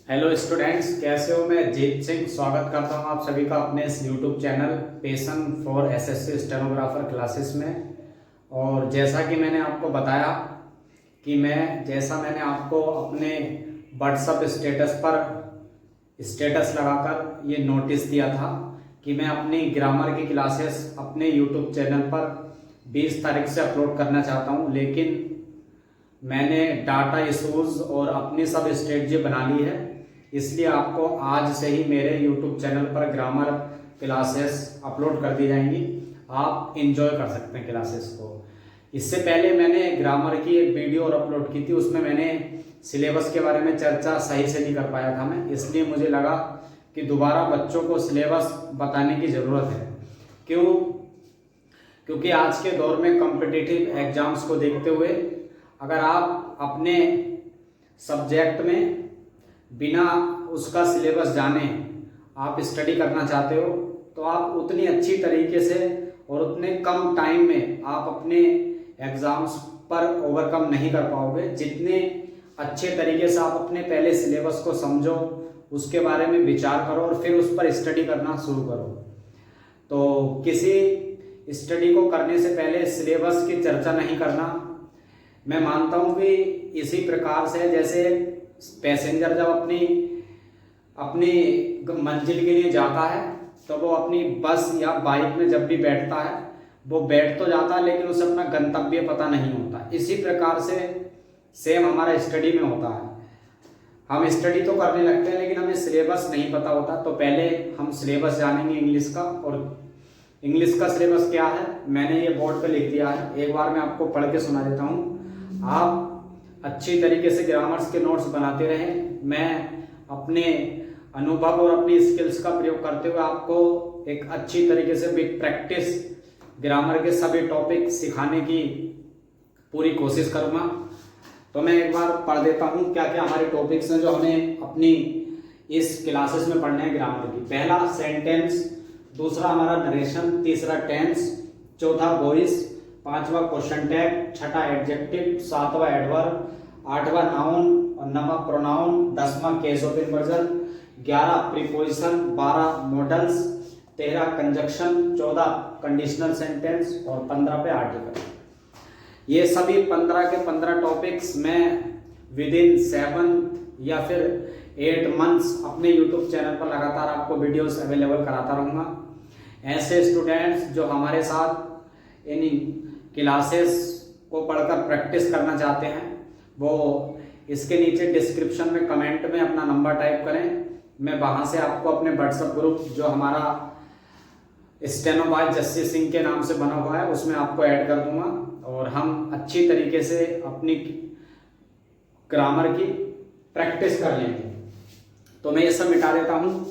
Hello students, कैसे हो। मैं जीत सिंह स्वागत करता हूं आप सभी का अपने इस YouTube channel passion for SSC stenographer classes में। और जैसा कि मैंने आपको बताया कि मैंने आपको अपने व्हाट्सएप स्टेटस पर स्टेटस लगाकर ये नोटिस दिया था कि मैं अपनी ग्रामर की क्लासेस अपने यूट्यूब चैनल पर 20 तारीख से अपलोड करना चाहता हूँ, लेकिन मैंने डाटा इशूज़ और अपनी सब स्ट्रेटजी बना ली है। इसलिए आपको आज से ही मेरे YouTube चैनल पर ग्रामर क्लासेस अपलोड कर दी जाएंगी। आप एंजॉय कर सकते हैं क्लासेस को। इससे पहले मैंने ग्रामर की एक वीडियो और अपलोड की थी, उसमें मैंने सिलेबस के बारे में चर्चा सही से नहीं कर पाया था मैं, इसलिए मुझे लगा कि दोबारा बच्चों को सिलेबस बताने की ज़रूरत है। क्योंकि आज के दौर में कॉम्पिटिटिव एग्जाम्स को देखते हुए अगर आप अपने सब्जेक्ट में बिना उसका सिलेबस जाने आप स्टडी करना चाहते हो तो आप उतनी अच्छी तरीके से और उतने कम टाइम में आप अपने एग्ज़ाम्स पर ओवरकम नहीं कर पाओगे। जितने अच्छे तरीके से आप अपने पहले सिलेबस को समझो, उसके बारे में विचार करो और फिर उस पर स्टडी करना शुरू करो। तो किसी स्टडी को करने से पहले सिलेबस की चर्चा नहीं करना, मैं मानता हूँ कि इसी प्रकार से जैसे पैसेंजर जब अपनी मंजिल के लिए जाता है तो वो अपनी बस या बाइक में जब भी बैठता है वो बैठ तो जाता है, लेकिन उसे अपना गंतव्य पता नहीं होता। इसी प्रकार से सेम हमारा स्टडी में होता है। हम स्टडी तो करने लगते हैं लेकिन हमें सिलेबस नहीं पता होता। तो पहले हम सिलेबस जानेंगे इंग्लिश का। और इंग्लिश का सिलेबस क्या है मैंने ये बोर्ड पे लिख दिया है, एक बार मैं आपको पढ़ के सुना देता हूँ। आप अच्छी तरीके से ग्रामर्स के नोट्स बनाते रहें। मैं अपने अनुभव और अपनी स्किल्स का प्रयोग करते हुए आपको एक अच्छी तरीके से विद प्रैक्टिस ग्रामर के सभी टॉपिक सिखाने की पूरी कोशिश करूँगा। तो मैं एक बार पढ़ देता हूँ क्या क्या हमारे टॉपिक्स हैं जो हमें अपनी इस क्लासेस में पढ़ने हैं ग्रामर की। पहला सेंटेंस, दूसरा हमारा नरेशन, तीसरा टेंस, चौथा वॉइस, पांचवा क्वेश्चन टैग, छठा एडजेक्टिव, सातवां एडवर्ब, आठवां नाउन और नौवां प्रोनाउन, 10वां case of inversion, 11 preposition, 12 modals, 13 conjunction, 14 conditional sentence और 15 पे आर्टिकल। ये सभी 15 के 15 टॉपिक्स मैं विद इन 7 या फिर 8 मंथ्स अपने यूट्यूब चैनल पर लगातार आपको वीडियोस अवेलेबल कराता रहूँगा। ऐसे स्टूडेंट्स जो हमारे साथ इन क्लासेस को पढ़कर प्रैक्टिस करना चाहते हैं वो इसके नीचे डिस्क्रिप्शन में कमेंट में अपना नंबर टाइप करें। मैं वहाँ से आपको अपने व्हाट्सएप ग्रुप जो हमारा स्टेनो बाय जस्सी सिंह के नाम से बना हुआ है उसमें आपको ऐड कर दूंगा और हम अच्छी तरीके से अपनी ग्रामर की प्रैक्टिस कर लेंगे। तो मैं ये सब मिटा देता हूँ।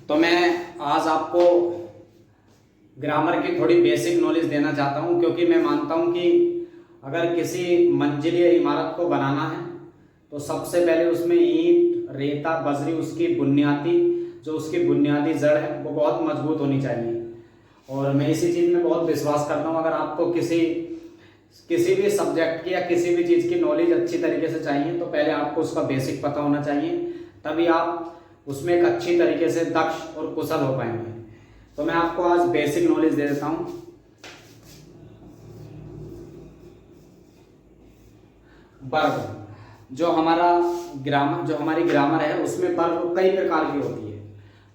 तो मैं आज आपको ग्रामर की थोड़ी बेसिक नॉलेज देना चाहता हूं, क्योंकि मैं मानता हूं कि अगर किसी मंजिल या इमारत को बनाना है तो सबसे पहले उसमें ईंट, रेता, बजरी उसकी बुनियादी जड़ है वो बहुत मजबूत होनी चाहिए। और मैं इसी चीज़ में बहुत विश्वास करता हूं। अगर आपको किसी भी सब्जेक्ट की या किसी भी चीज़ की नॉलेज अच्छी तरीके से चाहिए तो पहले आपको उसका बेसिक पता होना चाहिए, तभी आप उसमें एक अच्छी तरीके से दक्ष और कुशल हो पाएंगे। तो मैं आपको आज बेसिक नॉलेज दे देता हूं। वर्ब, जो हमारी ग्रामर है उसमें वर्ब कई प्रकार की होती है।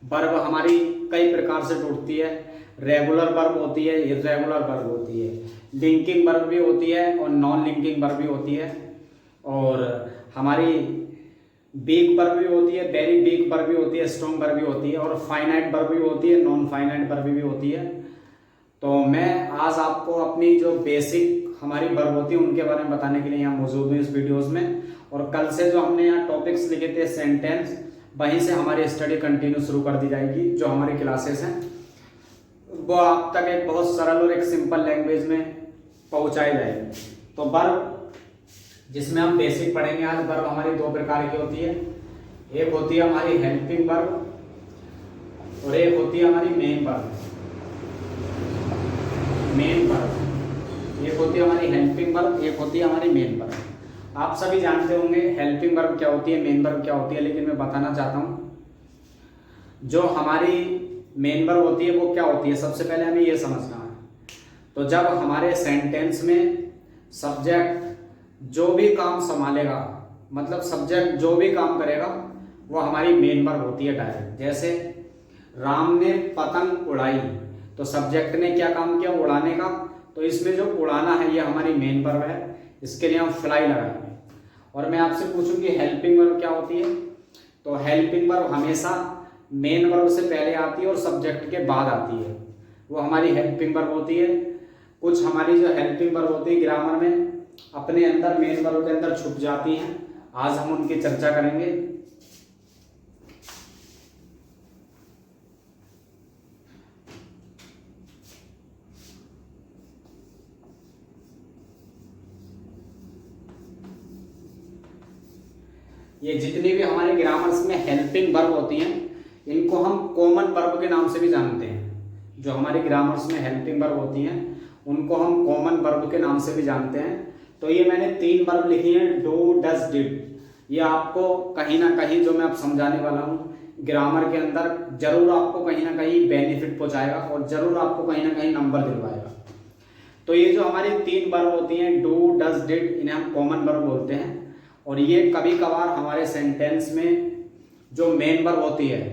वर्ब हमारी कई प्रकार से टूटती है। रेगुलर वर्ब होती है, इर्रेगुलर वर्ब होती है, लिंकिंग वर्ब भी होती है और नॉन लिंकिंग वर्ब भी होती है। और हमारी वीक वर्ब भी होती है, वेरी वीक वर्ब भी होती है, स्ट्रॉन्ग वर्ब भी होती है और फाइनाइट वर्ब भी होती है, नॉन फाइनाइट वर्ब भी होती है। तो मैं आज आपको अपनी जो बेसिक हमारी वर्ब होती है उनके बारे में बताने के लिए यहाँ मौजूद हूँ इस वीडियोस में। और कल से जो हमने यहाँ टॉपिक्स लिखे थे सेंटेंस, वहीं से हमारी स्टडी कंटिन्यू शुरू कर दी जाएगी। जो हमारी क्लासेस हैं वो आप तक एक बहुत सरल और एक सिंपल लैंग्वेज में पहुँचाई जाएगी। तो वर्ब जिसमें हम बेसिक पढ़ेंगे आज, वर्ब हमारी दो प्रकार की होती है। एक होती है हमारी हेल्पिंग वर्ब और एक होती है हमारी मेन वर्ब। मेन वर्ब एक होती है हमारी हेल्पिंग वर्ब, एक होती है हमारी मेन वर्ब। आप सभी जानते होंगे हेल्पिंग वर्ब क्या होती है, मेन वर्ब क्या होती है, लेकिन मैं बताना चाहता हूँ जो हमारी मेन वर्ब होती है वो क्या होती है। सबसे पहले हमें ये समझना है। तो जब हमारे सेंटेंस में सब्जेक्ट जो भी काम संभालेगा, मतलब सब्जेक्ट जो भी काम करेगा, वो हमारी मेन वर्ब होती है डायरेक्ट। जैसे राम ने पतंग उड़ाई, तो सब्जेक्ट ने क्या काम किया, उड़ाने का। तो इसमें जो उड़ाना है ये हमारी मेन वर्ब है, इसके लिए हम फ्लाई लगाएंगे। और मैं आपसे पूछूं कि हेल्पिंग वर्ब क्या होती है, तो हेल्पिंग वर्ब हमेशा मेन वर्ब से पहले आती है और सब्जेक्ट के बाद आती है, वो हमारी हेल्पिंग वर्ब होती है। कुछ हमारी जो हेल्पिंग वर्ब होती है ग्रामर में अपने अंदर मेन वर्ब के अंदर छुप जाती हैं, आज हम उनकी चर्चा करेंगे। ये जितनी भी हमारे ग्रामर्स में हेल्पिंग वर्ब होती हैं इनको हम कॉमन वर्ब के नाम से भी जानते हैं। जो हमारी ग्रामर्स में हेल्पिंग वर्ब होती हैं उनको हम कॉमन वर्ब के नाम से भी जानते हैं। तो ये मैंने 3 वर्ब लिखी हैं, डू, डज, डिड। ये आपको कहीं ना कहीं जो मैं अब समझाने वाला हूँ ग्रामर के अंदर जरूर आपको कहीं ना कहीं बेनिफिट पहुंचाएगा और जरूर आपको कहीं ना कहीं नंबर दिलवाएगा। तो ये जो हमारी 3 वर्ब होती हैं डू, डज, डिड, इन्हें हम कॉमन वर्ब बोलते हैं। और ये कभी कभार हमारे सेंटेंस में जो मेन वर्ब होती है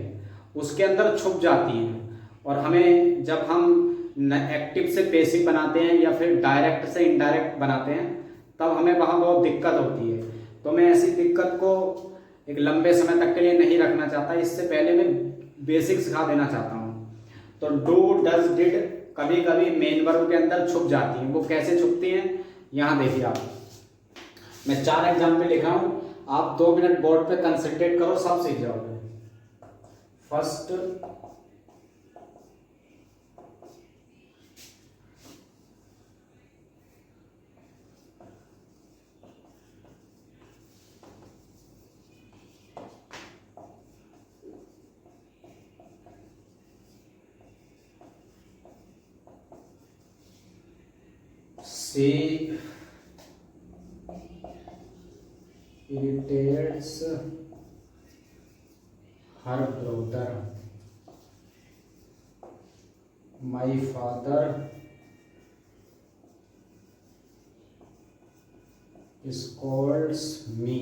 उसके अंदर छुप जाती हैं, और हमें जब हम एक्टिव से पैसिव बनाते हैं या फिर डायरेक्ट से इनडायरेक्ट बनाते हैं तब हमें वहाँ बहुत दिक्कत होती है। तो मैं ऐसी दिक्कत को एक लंबे समय तक के लिए नहीं रखना चाहता, इससे पहले मैं बेसिक सिखा देना चाहता हूँ। तो डू, डज, डिड कभी कभी मेन वर्ब के अंदर छुप जाती हैं। वो कैसे छुपती हैं, यहाँ देखिए आप, मैं 4 एग्जाम्पल लिखा हूँ, आप 2 मिनट बोर्ड पे कंसंट्रेट करो, सब सीख जाओगे। First, she irritates her brother, my father scolds me।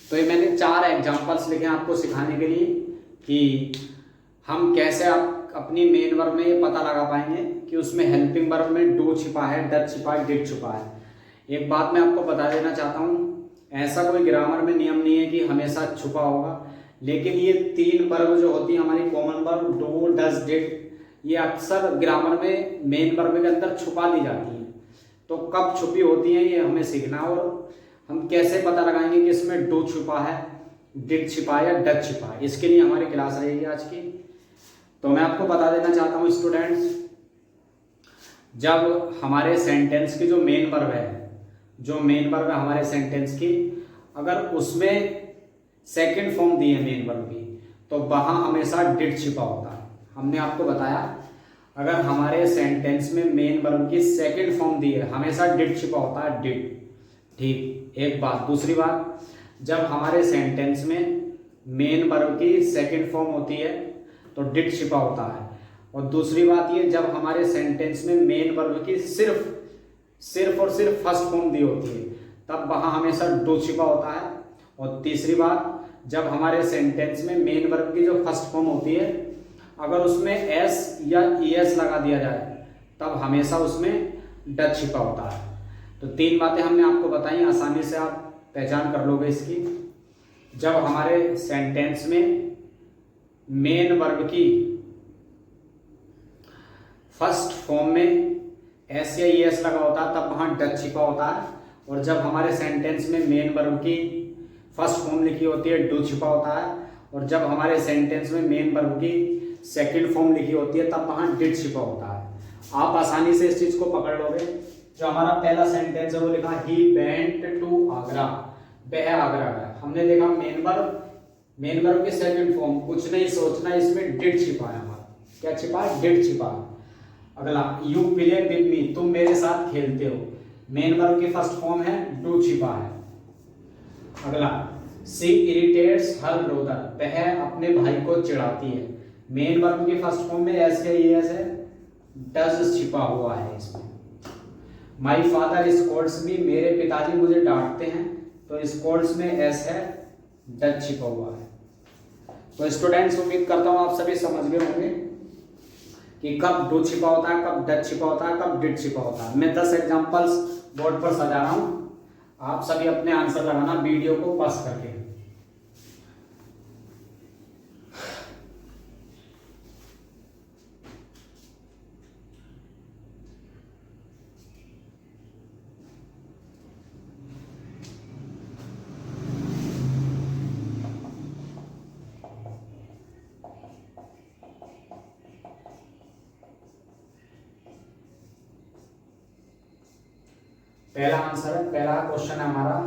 तो ये मैंने 4 एग्जांपल्स लिखे हैं आपको सिखाने के लिए कि हम कैसे अपनी मेन वर्ब में ये पता लगा पाएंगे कि उसमें हेल्पिंग वर्ब में डू छिपा है, डज छिपा है, डिड छिपा है। एक बात मैं आपको बता देना चाहता हूँ, ऐसा कोई ग्रामर में नियम नहीं है कि हमेशा छुपा होगा, लेकिन ये 3 वर्ब जो होती है हमारी common verb do, does, did, ये अक्सर ग्रामर में मेन वर्ब के अंदर छुपा दी जाती हैं। तो कब छुपी होती हैं ये हमें सीखना, और हम कैसे पता लगाएंगे कि इसमें डू छुपा है, डिड छिपा है या डज छिपा है, इसके लिए हमारी क्लास रहेगी आज की। तो मैं आपको बता देना चाहता हूँ स्टूडेंट्स, जब हमारे सेंटेंस की जो मेन वर्ब है, जो मेन वर्ब है हमारे सेंटेंस की, अगर उसमें सेकंड फॉर्म दी है मेन वर्ब की, तो वहाँ हमेशा डिड छिपा होता है। हमने आपको बताया अगर हमारे सेंटेंस में मेन वर्ब की सेकंड फॉर्म दी है हमेशा डिड छिपा होता है, डिड। ठीक, एक बात। दूसरी बात, जब हमारे सेंटेंस में मेन वर्ब की सेकंड फॉर्म होती है तो डिड छिपा होता है। और दूसरी बात ये, जब हमारे सेंटेंस में मेन वर्ब की सिर्फ और सिर्फ फर्स्ट फॉर्म दी होती है तब वहाँ हमेशा डू छिपा होता है। और तीसरी बात, जब हमारे सेंटेंस में मेन वर्ब की जो फर्स्ट फॉर्म होती है अगर उसमें एस या ईएस लगा दिया जाए तब हमेशा उसमें डज छिपा होता है। तो 3 बातें हमने आपको बताई, आसानी से आप पहचान कर लोगे इसकी। जब हमारे सेंटेंस में मेन वर्ब की फर्स्ट फॉर्म में एस या ईएस लगा होता है तब वहाँ डज छिपा होता है। और जब हमारे सेंटेंस में मेन वर्ब की फर्स्ट फॉर्म लिखी होती है डू छिपा होता है। और जब हमारे सेंटेंस में मेन वर्ब की सेकंड फॉर्म लिखी होती है तब वहाँ डिड छिपा होता है। आप आसानी से इस चीज को पकड़ लोगे। जो हमारा पहला सेंटेंस है वो लिखा ही वेंट टू आगरा, वह आगरा गया। हमने देखा मेन वर्ब मेन वर्ब की सेकंड फॉर्म, कुछ नहीं सोचना, इसमें डिड छिपा है हमारा। क्या छिपा है? डिड छिपा है। अगला, यू प्ले विद मी, तुम मेरे साथ खेलते हो। मेन वर्ब की फर्स्ट फॉर्म है, डू छिपा है। अगला, शी इरिटेट्स हर ब्रदर, वह अपने भाई को चिढ़ाती है। मेन वर्ब की फर्स्ट फॉर्म में एस या एस है, डज छिपा हुआ है इसमें। माई फादर स्कोल्ड्स मी, मेरे पिताजी मुझे डांटते हैं, तो स्कोल्ड्स में एस है, डज छिपा हुआ है। तो स्टूडेंट्स, उम्मीद करता हूं आप सभी समझ गए होंगे कि कब डू छिपा होता है, कब डज छिपा होता है, कब डिड छिपा होता है। मैं 10 एग्जांपल्स बोर्ड पर सजा रहा हूं, आप सभी अपने आंसर लगाना वीडियो को पॉज करके। पहला आंसर है, पहला क्वेश्चन है हमारा,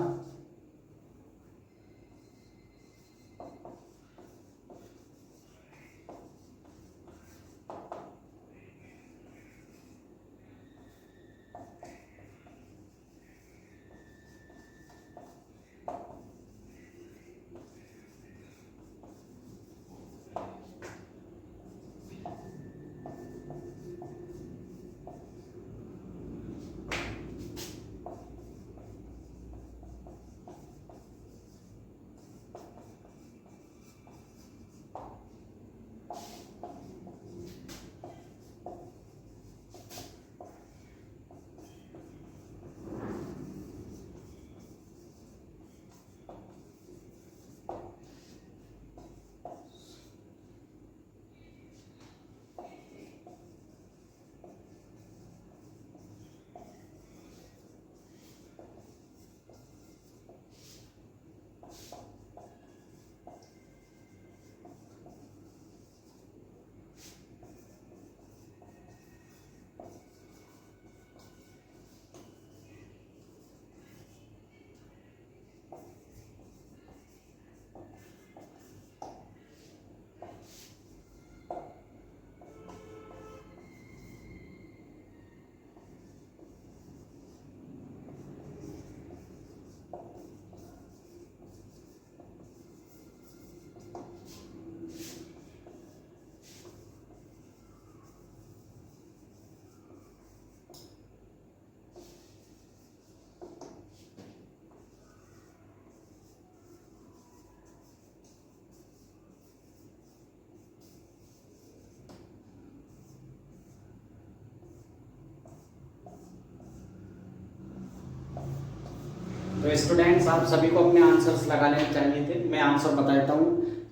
तो स्टूडेंट्स, आप सभी को अपने आंसर्स लगा लेने चाहिए थे। मैं आंसर बता देता हूँ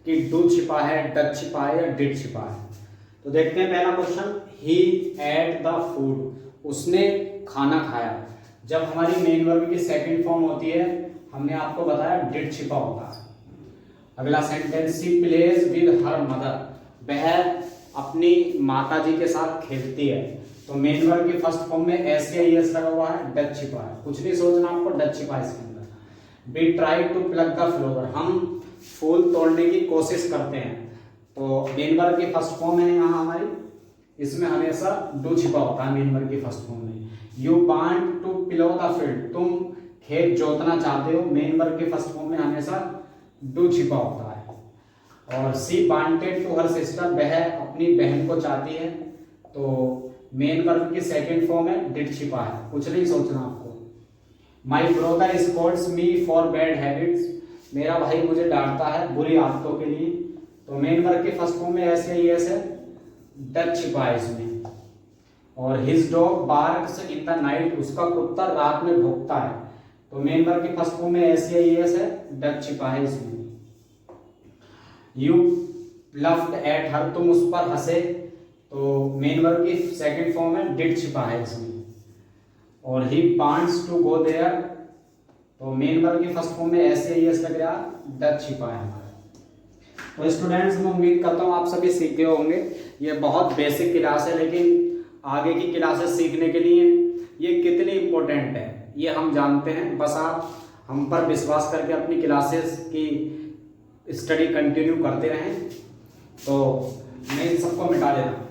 कि डू छिपा है, डज छिपा है या डिड छिपा है। तो देखते हैं पहला question, he at the food, उसने खाना खाया। जब हमारी मेन वर्ब की सेकंड फॉर्म होती है, हमने आपको बताया डिड छिपा होता है। अगला sentence, she plays with her mother, वह अपनी माताजी के साथ खेलती है। तो मेन वर्ब की फर्स्ट फॉर्म में एस या एस लगा हुआ है, डज छिपा है, कुछ नहीं सोचना आपको, डज छिपा है इसके अंदर। We try to pluck the flower, हम फूल तोड़ने की कोशिश करते हैं। तो मेन वर्ब की फर्स्ट फॉर्म है यहाँ हमारी, इसमें हमेशा डू छिपा होता है मेन वर्ब की फर्स्ट फॉर्म में। You want to plough the field, तुम खेत जोतना चाहते हो, मेन वर्ब की फर्स्ट फॉर्म में हमेशा डू छिपा होता है। और she wanted to her sister, वह अपनी बहन को चाहती है। तो मेन वर्ब की सेकंड फॉर्म है, डिड छिपा है, कुछ नहीं सोचना आपको। My brother Scholz me for bad habits, मेरा भाई मुझे डांटता है बुरी आदतों के लिए। तो मेन वर्ब की फर्स्ट फॉर्म में ऐसे ही ऐसे डज छिपा है इसमें। और his dog barks in the night, उसका कुत्ता रात में भौंकता है। तो मेन वर्ब की फर्स्ट फॉर्म में ऐसे ही ऐसे डज छिपा है इसमें। यू लफ्ड एट हर, तुम उस पर हंसे। तो मेन वर्ब की सेकंड फॉर्म में डिड छिपा है इसमें। और he wants to go there, तो मेन वर्ब की फर्स्ट फॉर्म में ऐसे ही लग रहा, डज छिपा है हमारा। तो स्टूडेंट्स, मैं उम्मीद करता हूँ आप सभी सीख गए होंगे। ये बहुत बेसिक क्लास है, लेकिन आगे की क्लासेस सीखने के लिए ये कितनी इंपॉर्टेंट है ये हम जानते हैं। बस आप हम पर विश्वास करके अपनी क्लासेस की स्टडी कंटिन्यू करते रहें। तो मैं इन सबको मिटा देता हूँ।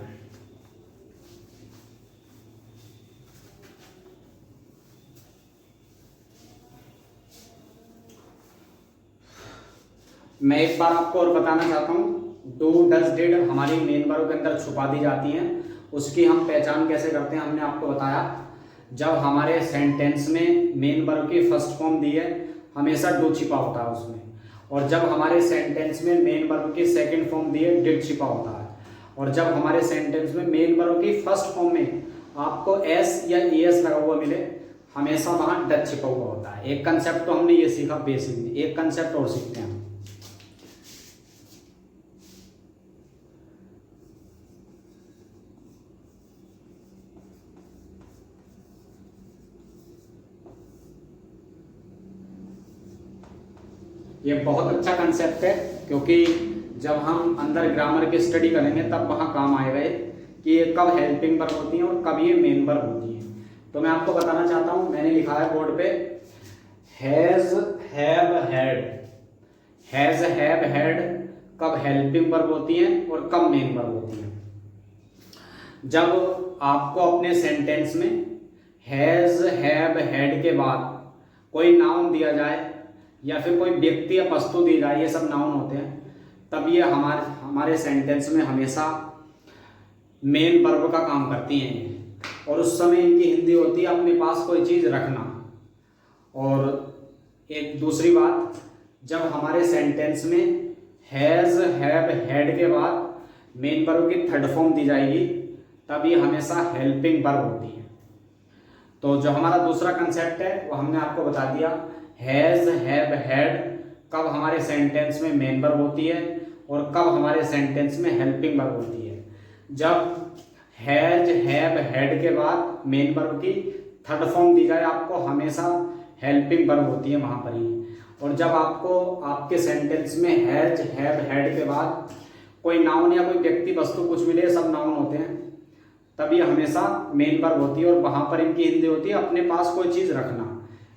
मैं एक बार आपको और बताना चाहता हूँ, डू डज डिड हमारी मेन वर्ब के अंदर छुपा दी जाती हैं। उसकी हम पहचान कैसे करते हैं, हमने आपको बताया जब हमारे सेंटेंस में मेन वर्ब की फर्स्ट फॉर्म दी है हमेशा डू छिपा होता है उसमें, और जब हमारे सेंटेंस में मेन वर्ब की सेकंड फॉर्म दी है डिड छिपा होता है, और जब हमारे सेंटेंस में मेन वर्ब की फर्स्ट फॉर्म में आपको एस या एस लगा हुआ मिले हमेशा वहाँ डज छिपा हुआ होता है। एक कंसेप्ट तो हमने ये सीखा बेसिक में, एक कंसेप्ट और सीखते हैं। ये बहुत अच्छा कंसेप्ट है, क्योंकि जब हम अंदर ग्रामर की स्टडी करेंगे तब वहाँ काम आएगा कि ये कब हेल्पिंग वर्ब होती हैं और कब ये मेन वर्ब होती हैं। तो मैं आपको बताना चाहता हूँ, मैंने लिखा है बोर्ड पे has have had. Has have had कब हेल्पिंग वर्ब होती हैं और कब मेन वर्ब होती हैं। जब आपको अपने सेंटेंस में हैज हैव हैड के बाद कोई नाउन दिया जाए या फिर कोई व्यक्ति या वस्तु दी जाए, ये सब नाउन होते हैं, तब ये हमारे सेंटेंस में हमेशा मेन वर्ब का काम करती हैं। और उस समय इनकी हिंदी होती है अपने पास कोई चीज़ रखना। और एक दूसरी बात, जब हमारे सेंटेंस में हैज़ हैव हैड के बाद मेन वर्ब की थर्ड फॉर्म दी जाएगी तब ये हमेशा हेल्पिंग वर्ब होती है। तो जो हमारा दूसरा कंसेप्ट है वो हमने आपको बता दिया, हैज़ हैव हैड कब हमारे सेंटेंस में मेन वर्ब होती है और कब हमारे सेंटेंस में हेल्पिंग वर्ब होती है। जब हैज हैव हैड के बाद मेन वर्ब की थर्ड फॉर्म दी जाए आपको हमेशा हेल्पिंग वर्ब होती है वहाँ पर ही। और जब आपको आपके सेंटेंस में हैज हैव हैड के बाद कोई नाउन या कोई व्यक्ति वस्तु कुछ मिले, सब नाउन होते हैं, तब ये हमेशा मेन वर्ब होती है और वहाँ पर इनकी हिंदी होती है अपने पास कोई चीज़ रखना।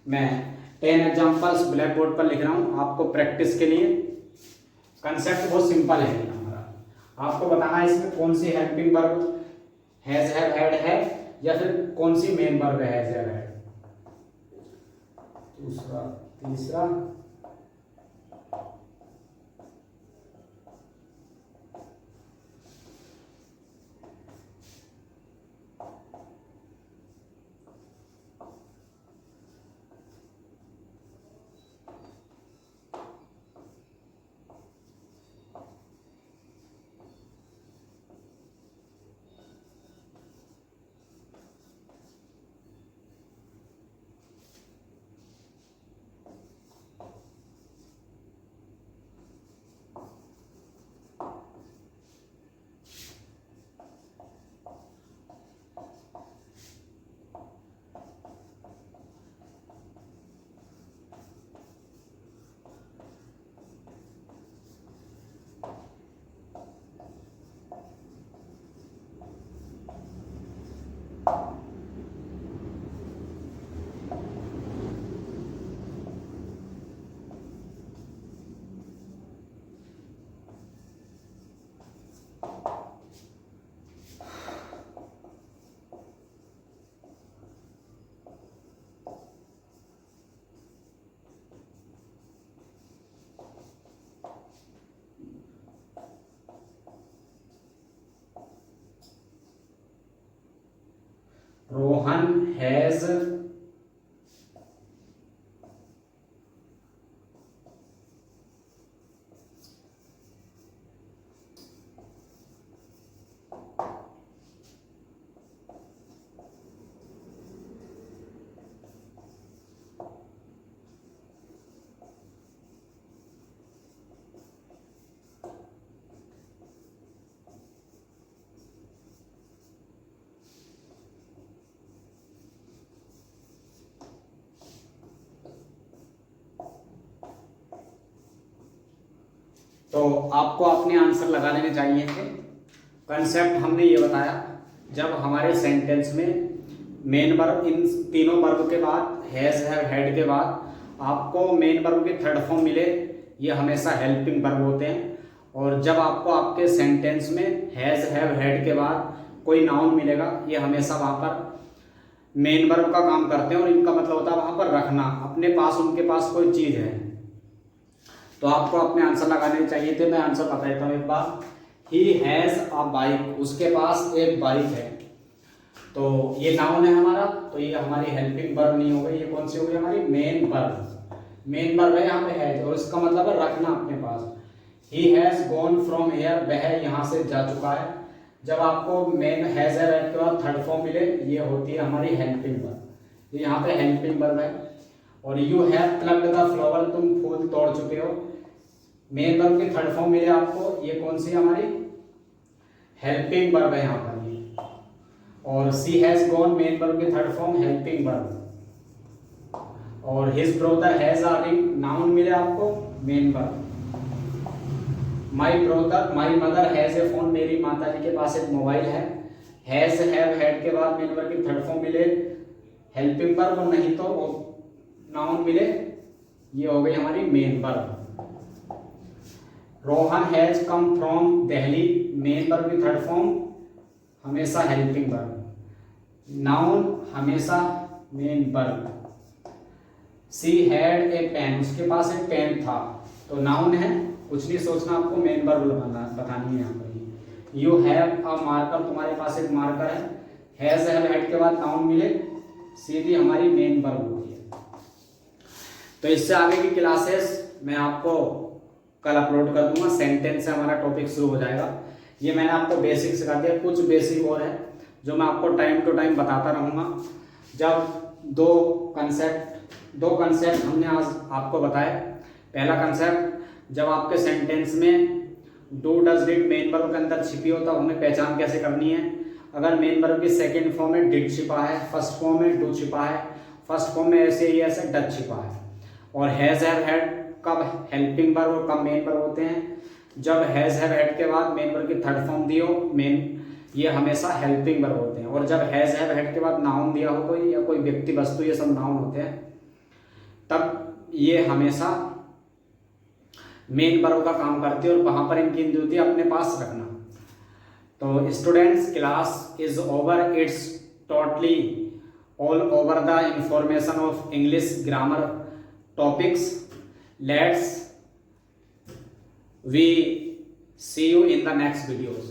मैं 10 एग्जाम्पल्स ब्लैक बोर्ड पर लिख रहा हूँ आपको प्रैक्टिस के लिए। कंसेप्ट बहुत सिंपल है हमारा, आपको बताना है इसमें कौन सी helping verb has have had है या फिर कौन सी मेन वर्ब है हैज हैव हैड। दूसरा, तीसरा, रोहन हैज तो आपको अपने आंसर लगा लेने चाहिए थे। कंसेप्ट हमने ये बताया, जब हमारे सेंटेंस में मेन वर्ब इन तीनों वर्ब के बाद हैज हैव हैड के बाद आपको मेन वर्ब की थर्ड फॉर्म मिले ये हमेशा हेल्पिंग वर्ब होते हैं। और जब आपको आपके सेंटेंस में हैज़ हैव हैड के बाद कोई नाउन मिलेगा, ये हमेशा वहाँ पर मेन वर्ब का काम करते हैं और इनका मतलब होता है वहाँ पर रखना, अपने पास उनके पास कोई चीज़ है। तो आपको अपने आंसर लगाने चाहिए थे। मैं आंसर बता देता हूँ एक बार। ही हैज़ अ बाइक, उसके पास एक बाइक है। तो ये नाउन है हमारा, तो ये हमारी हेल्पिंग वर्ब नहीं हो गई, ये कौन सी हो गई हमारी मेन वर्ब। मेन वर्ब है यहाँ पे हैज, और इसका मतलब है रखना अपने पास। He has gone from here, वह यहाँ से जा चुका है। जब आपको मेन हैज है के बाद थर्ड फॉर्म मिले, ये होती है हमारी हेल्पिंग वर्ब। ये यहाँ पे हेल्पिंग वर्ब है। और you have plucked the flower, तुम फूल तोड़ चुके हो। मेन वर्ब की थर्ड फॉर्म मिले आपको, ये कौन सी हमारी हेल्पिंग वर्ब है यहाँ पर ये। और सी हैज गॉन मेन वर्ब की थर्ड फॉर्म हेल्पिंग वर्ब। और his brother has a ring, noun मिले आपको main verb. My brother my mother has a phone, मेरी माता जी के पास एक मोबाइल है। हैज हैव हैड के बाद मेन वर्ब की थर्ड फॉर्म मिले हेल्पिंग वर्ब, और नहीं तो नाउन मिले, ये हो गई हमारी main verb. Rohan has come from Delhi, main verb की थर्ड फॉर्म हमेशा हेल्पिंग वर्ब, नाउन हमेशा main verb. She had a pen, उसके पास एक पेन था, तो नाउन है, कुछ नहीं सोचना आपको, मेन वर्ब बतानी है यहाँ पर। यू हैव अ मार्कर, तुम्हारे पास एक मार्कर है। हैज हैव हैड के बाद नाउन मिले, सीधी हमारी मेन वर्ब होती है। तो इससे आगे की क्लासेस मैं आपको कल अपलोड कर दूंगा। सेंटेंस से हमारा टॉपिक शुरू हो जाएगा। ये मैंने आपको बेसिक सिखा दिया, कुछ बेसिक और है जो मैं आपको टाइम टू टाइम बताता रहूँगा। जब दो कंसेप्ट हमने आज आपको बताए। पहला कंसेप्ट, जब आपके सेंटेंस में do does did main verb के अंदर छिपी हो, तब हमें पहचान कैसे करनी है। अगर मेन वर्ब की सेकेंड फॉर्म में डिड छिपा है, फर्स्ट फॉर्म में डू छिपा है, फर्स्ट फॉर्म में ऐसे ही ऐसे डज छिपा है। और हैज हैव हैड कब हेल्पिंग वर्ब और कब मेन वर्ब होते हैं, जब हैज हैव हैड के बाद मेन वर्ब की थर्ड फॉर्म दी हो मेन, ये हमेशा हेल्पिंग वर्ब होते हैं। और जब हैज हैव हैड के बाद नाउन दिया हो कोई, या कोई व्यक्ति वस्तु, ये सब नाउन होते हैं, तब ये हमेशा मेन वर्ब का काम करती है। और वहां पर इनकी होती है अपने पास रखना। तो students, class is over, it's totally all over the information of English grammar topics. Let's we see you in the next videos.